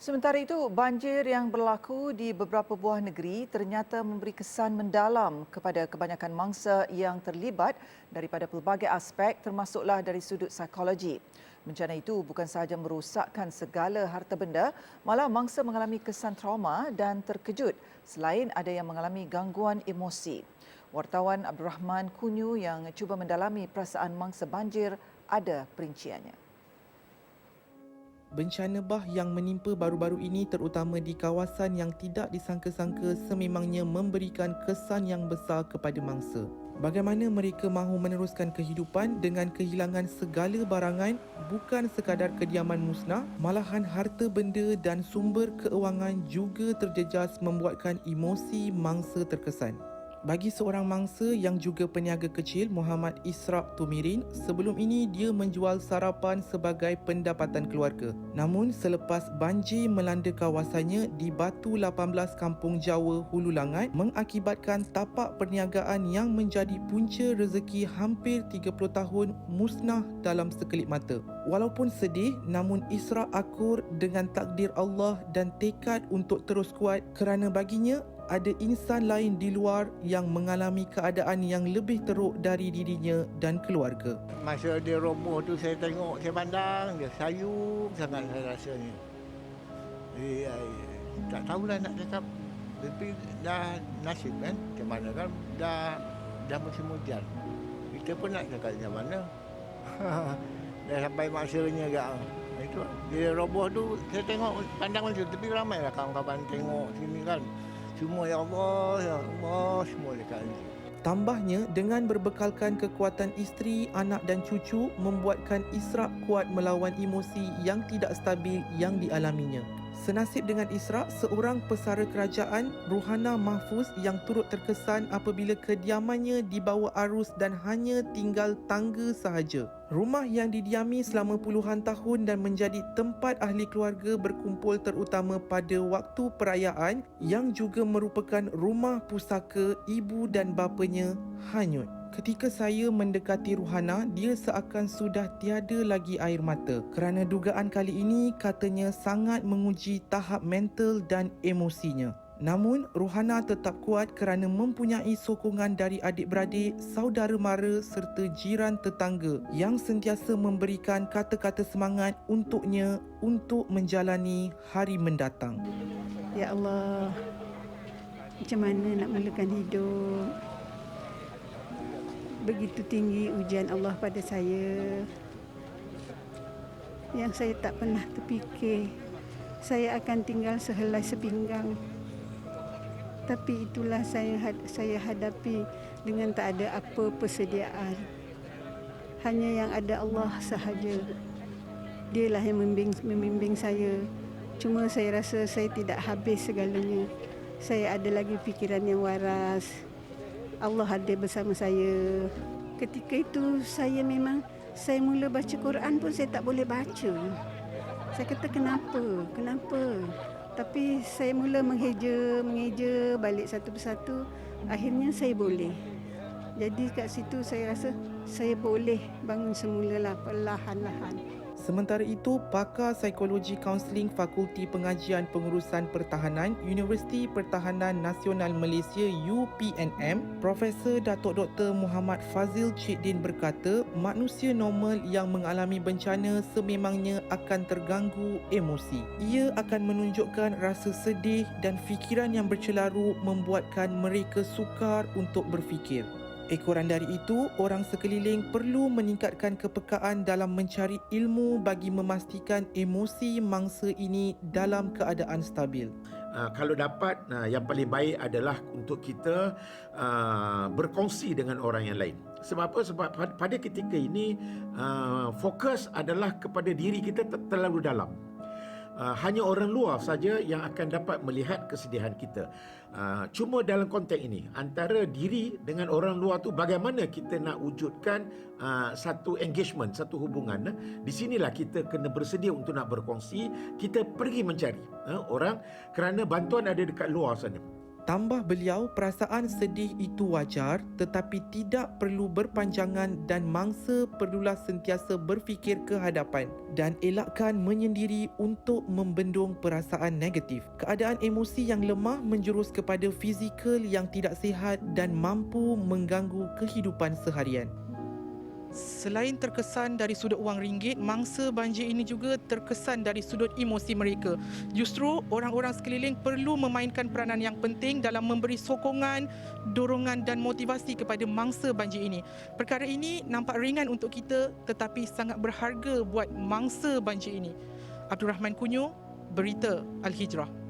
Sementara itu, banjir yang berlaku di beberapa buah negeri ternyata memberi kesan mendalam kepada kebanyakan mangsa yang terlibat daripada pelbagai aspek termasuklah dari sudut psikologi. Bencana itu bukan sahaja merosakkan segala harta benda, malah mangsa mengalami kesan trauma dan terkejut selain ada yang mengalami gangguan emosi. Wartawan Abdul Rahman Kunyu yang cuba mendalami perasaan mangsa banjir ada perinciannya. Bencana bah yang menimpa baru-baru ini terutama di kawasan yang tidak disangka-sangka sememangnya memberikan kesan yang besar kepada mangsa. Bagaimana mereka mahu meneruskan kehidupan dengan kehilangan segala barangan, bukan sekadar kediaman musnah, malahan harta benda dan sumber keuangan juga terjejas membuatkan emosi mangsa terkesan. Bagi seorang mangsa yang juga peniaga kecil, Muhammad Israq Tumirin, sebelum ini dia menjual sarapan sebagai pendapatan keluarga. Namun selepas banjir melanda kawasannya di Batu 18 Kampung Jawa Hulu Langat mengakibatkan tapak perniagaan yang menjadi punca rezeki hampir 30 tahun musnah dalam sekelip mata. Walaupun sedih, namun Israq akur dengan takdir Allah dan tekad untuk terus kuat kerana baginya ada insan lain di luar yang mengalami keadaan yang lebih teruk dari dirinya dan keluarga. Masa dia roboh tu saya tengok, saya pandang, dia sayang sangat saya rasanya. Tak tahulah nak cakap. Tapi dah nasib kan, macam mana kan, dah musim hujan. Kita pun nak cakap macam mana. Dah sampai masanya agak. Itu dia roboh tu saya tengok pandang macam tu, tapi ramailah kawan-kawan tengok sini kan. Semua ya Allah, semua dekat sini. Tambahnya, dengan berbekalkan kekuatan isteri, anak dan cucu membuatkan Israq kuat melawan emosi yang tidak stabil yang dialaminya. Senasib dengan Israq, seorang pesara kerajaan, Ruhana Mahfuz yang turut terkesan apabila kediamannya dibawa arus dan hanya tinggal tangga sahaja. Rumah yang didiami selama puluhan tahun dan menjadi tempat ahli keluarga berkumpul terutama pada waktu perayaan yang juga merupakan rumah pusaka ibu dan bapanya hanyut. Ketika saya mendekati Ruhana, dia seakan sudah tiada lagi air mata kerana dugaan kali ini katanya sangat menguji tahap mental dan emosinya. Namun, Ruhana tetap kuat kerana mempunyai sokongan dari adik-beradik, saudara mara serta jiran tetangga yang sentiasa memberikan kata-kata semangat untuknya untuk menjalani hari mendatang. Ya Allah, macam mana nak mulakan hidup? Begitu tinggi ujian Allah pada saya yang saya tak pernah terfikir saya akan tinggal sehelai sepinggang. Tapi itulah saya hadapi dengan tak ada apa persediaan. Hanya yang ada Allah sahaja. Dialah yang membimbing saya. Cuma saya rasa saya tidak habis segalanya. Saya ada lagi fikiran yang waras. Allah ada bersama saya. Ketika itu saya mula baca Quran pun saya tak boleh baca. Saya kata kenapa? Tapi saya mula mengeja balik satu persatu. Akhirnya saya boleh. Jadi kat situ saya rasa saya boleh bangun semula perlahan-lahan. Sementara itu, pakar psikologi kaunseling Fakulti Pengajian Pengurusan Pertahanan Universiti Pertahanan Nasional Malaysia UPNM, Profesor Datuk Dr. Muhammad Fazil Cikdin berkata, manusia normal yang mengalami bencana sememangnya akan terganggu emosi. Ia akan menunjukkan rasa sedih dan fikiran yang bercelaru membuatkan mereka sukar untuk berfikir. Ekoran dari itu, orang sekeliling perlu meningkatkan kepekaan dalam mencari ilmu bagi memastikan emosi mangsa ini dalam keadaan stabil. Kalau dapat, yang paling baik adalah untuk kita berkongsi dengan orang yang lain. Sebab apa? Sebab pada ketika ini fokus adalah kepada diri kita terlalu dalam. Hanya orang luar saja yang akan dapat melihat kesedihan kita. Cuma dalam konteks ini, antara diri dengan orang luar tu bagaimana kita nak wujudkan satu engagement, satu hubungan. Di sinilah kita kena bersedia untuk nak berkongsi. Kita pergi mencari orang kerana bantuan ada dekat luar sana. Tambah beliau, perasaan sedih itu wajar tetapi tidak perlu berpanjangan dan mangsa perlulah sentiasa berfikir ke hadapan dan elakkan menyendiri untuk membendung perasaan negatif. Keadaan emosi yang lemah menjurus kepada fizikal yang tidak sihat dan mampu mengganggu kehidupan seharian. Selain terkesan dari sudut wang ringgit, mangsa banjir ini juga terkesan dari sudut emosi mereka. Justru orang-orang sekeliling perlu memainkan peranan yang penting dalam memberi sokongan, dorongan dan motivasi kepada mangsa banjir ini. Perkara ini nampak ringan untuk kita tetapi sangat berharga buat mangsa banjir ini. Abdul Rahman Kunyo, Berita Al-Hijrah.